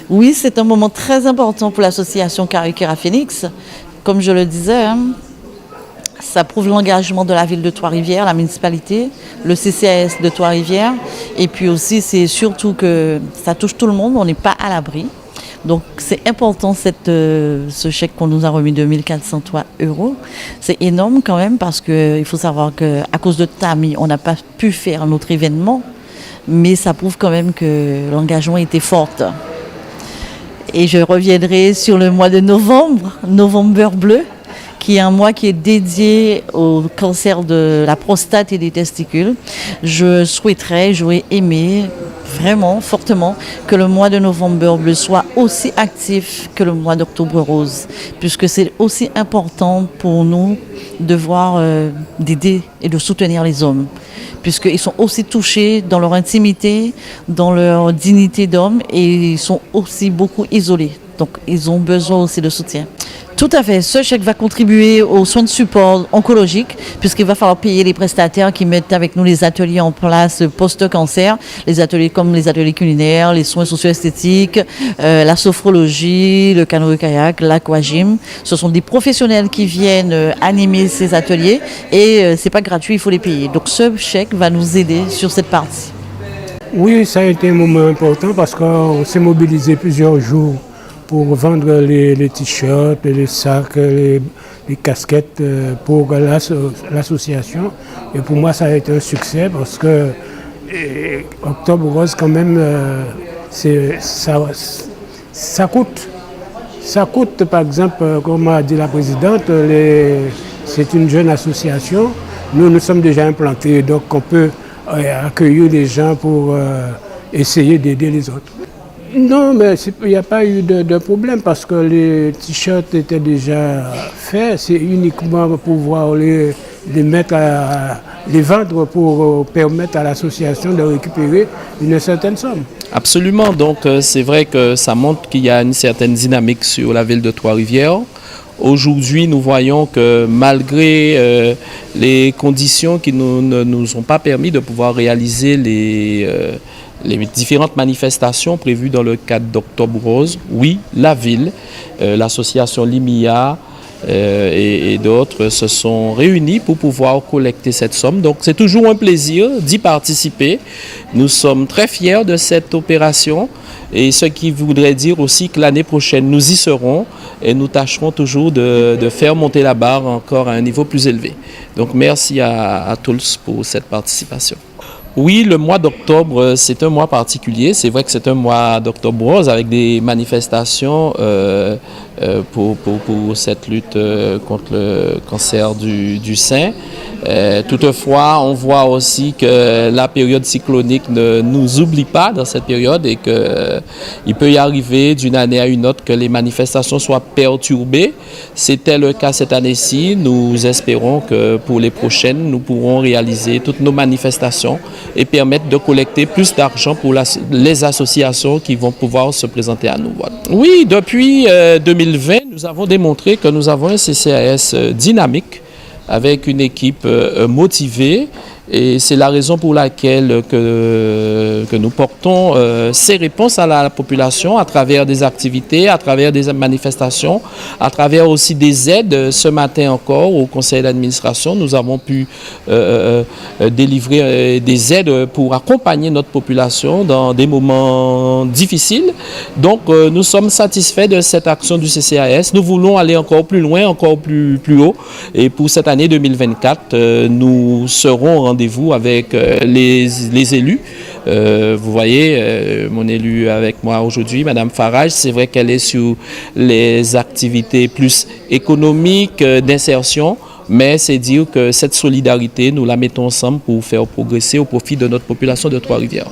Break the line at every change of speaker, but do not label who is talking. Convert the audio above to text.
Oui, c'est un moment très important pour l'association Carikera Phoenix. Comme je le disais, ça prouve l'engagement de la ville de Trois-Rivières, la municipalité, le CCAS de Trois-Rivières. Et puis aussi, c'est surtout que ça touche tout le monde, on n'est pas à l'abri. Donc c'est important ce chèque qu'on nous a remis de 1 403 €. C'est énorme quand même parce qu'il faut savoir qu'à cause de Tami, on n'a pas pu faire notre événement. Mais ça prouve quand même que l'engagement était fort. Et je reviendrai sur le mois de novembre, November bleu, qui est un mois qui est dédié au cancer de la prostate et des testicules. J'aurais aimé vraiment fortement que le mois de novembre bleu soit aussi actif que le mois d'octobre rose, puisque c'est aussi important pour nous de voir, d'aider et de soutenir les hommes, puisqu'ils sont aussi touchés dans leur intimité, dans leur dignité d'homme, et ils sont aussi beaucoup isolés. Donc, ils ont besoin aussi de soutien. Tout à fait. Ce chèque va contribuer aux soins de support oncologiques, puisqu'il va falloir payer les prestataires qui mettent avec nous les ateliers en place post-cancer, les ateliers comme les ateliers culinaires, les soins socio-esthétiques, la sophrologie, le canoë-kayak, l'aquagym. Ce sont des professionnels qui viennent animer ces ateliers et c'est pas gratuit, il faut les payer. Donc ce chèque va nous aider sur cette partie.
Oui, ça a été un moment important parce qu'on s'est mobilisé plusieurs jours pour vendre les t-shirts, les sacs, les casquettes pour l'association. Et pour moi, ça a été un succès parce que Octobre Rose, quand même, ça coûte. Ça coûte, par exemple, comme a dit la présidente, c'est une jeune association. Nous sommes déjà implantés, donc on peut accueillir les gens pour essayer d'aider les autres. Non, mais il n'y a pas eu de problème parce que les t-shirts étaient déjà faits. C'est uniquement pour pouvoir les mettre les vendre pour permettre à l'association de récupérer une certaine somme.
Absolument. Donc c'est vrai que ça montre qu'il y a une certaine dynamique sur la ville de Trois-Rivières. Aujourd'hui, nous voyons que malgré les conditions qui ne nous ont pas permis de pouvoir réaliser les différentes manifestations prévues dans le cadre d'Octobre Rose, oui, la ville, l'association Limia et d'autres se sont réunis pour pouvoir collecter cette somme. Donc c'est toujours un plaisir d'y participer. Nous sommes très fiers de cette opération et ce qui voudrait dire aussi que l'année prochaine, nous y serons et nous tâcherons toujours de faire monter la barre encore à un niveau plus élevé. Donc merci à tous pour cette participation. Oui, le mois d'octobre, c'est un mois particulier. C'est vrai que c'est un mois d'octobre rose avec des manifestations pour cette lutte contre le cancer du sein. Toutefois, on voit aussi que la période cyclonique ne nous oublie pas dans cette période et qu'il peut y arriver d'une année à une autre que les manifestations soient perturbées. C'était le cas cette année-ci. Nous espérons que pour les prochaines, nous pourrons réaliser toutes nos manifestations et permettre de collecter plus d'argent pour les associations qui vont pouvoir se présenter à nous. Oui, depuis 2020, nous avons démontré que nous avons un CCAS dynamique avec une équipe motivée. Et c'est la raison pour laquelle que nous portons ces réponses à la population à travers des activités, à travers des manifestations, à travers aussi des aides. Ce matin encore, au conseil d'administration, nous avons pu délivrer des aides pour accompagner notre population dans des moments difficiles. Donc, nous sommes satisfaits de cette action du CCAS. Nous voulons aller encore plus loin, encore plus haut. Et pour cette année 2024, nous serons au rendez-vous avec les élus. Vous voyez, mon élu avec moi aujourd'hui, Madame Farage, c'est vrai qu'elle est sur les activités plus économiques, d'insertion, mais c'est dire que cette solidarité, nous la mettons ensemble pour faire progresser au profit de notre population de Trois-Rivières.